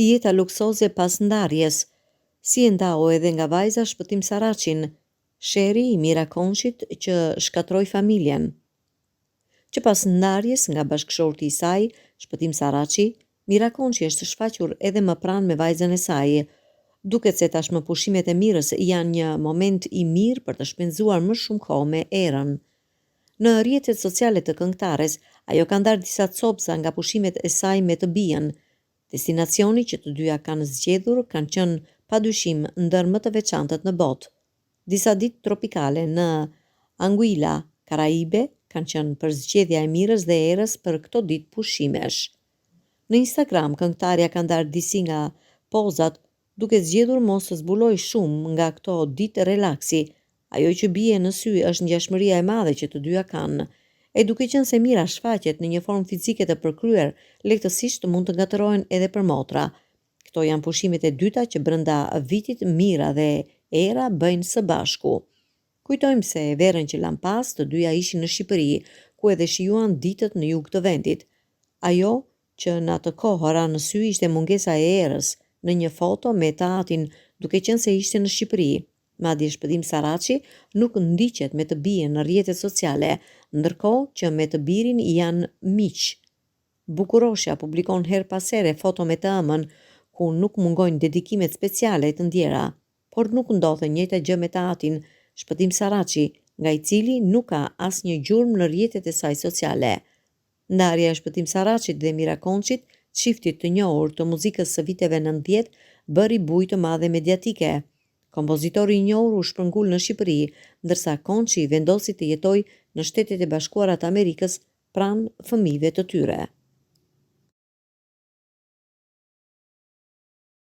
Jeta luksoze pas ndarjes, si e ndau edhe nga vajza Shpëtim Saraqin, sheri i Mira Konçit që shkatroi familjen. Që pas ndarjes nga bashkëshorti i saj, Shpëtim Saraqi, Mira Konçi është shfaqur edhe më pranë me vajzën e saj. Duket se tashmë pushimet e Mirës janë një moment i mirë për të shpenzuar më shumë kohë me Erën. Në rrjetet sociale të këngëtares, ajo ka ndarë disa copsa nga pushimet e saj me të bijën. Destinacioni që të dyja kanë zgjedhur kanë qenë padyshim ndër më të veçantët në botë. Disa ditë tropikale në Anguilla, Karaibe, kanë qenë për zgjedhja e Mirës dhe Erës për këto ditë pushimesh. Në Instagram, këngëtarja ka ndarë disi nga pozat, duke zgjedhur mos të zbuloj shumë nga këto ditë relaksi. Ajo që bie në sy është ngjashmëria e madhe që të dyja kanë. E duke qenë se Mira shfaqet në një formë fizike të përkryer, lehtësisht mund të ngatërohen edhe për motra. Këto janë pushimet e dyta që brenda vitit Mira dhe Era bëjnë së bashku. Kujtojmë se verën që lan pas, të dyja ishin në Shqipëri, ku edhe shijuan ditët në jug të vendit. Ajo që në atë kohë ra në sy ishte mungesa e Erës, në një foto me të atin duke qenë se ishte në Shqipëri. Madje Shpëtim Saraqi nuk ndiqet me të bijën në rrjetet sociale, ndërkohë që me të birin janë miq. Bukuroshja publikon her pas here foto me të ëmën, ku nuk mungojnë dedikimet speciale të ndjera, por nuk ndodhe njëjta gjë me të atin, Shpëtim Saraqi, nga i cili nuk ka asnjë gjurmë në rrjetet e saj sociale. Ndarja e Shpëtim Saraqit dhe Mira Konçit, çiftit të njohur të muzikës së viteve 90, bëri bujë të madhe mediatike. Kompozitori i njohur u shpërngul në Shqipëri, ndërsa Konçi vendosi të jetojë në Shtetet e Bashkuara të Amerikës pranë fëmijëve të tyre.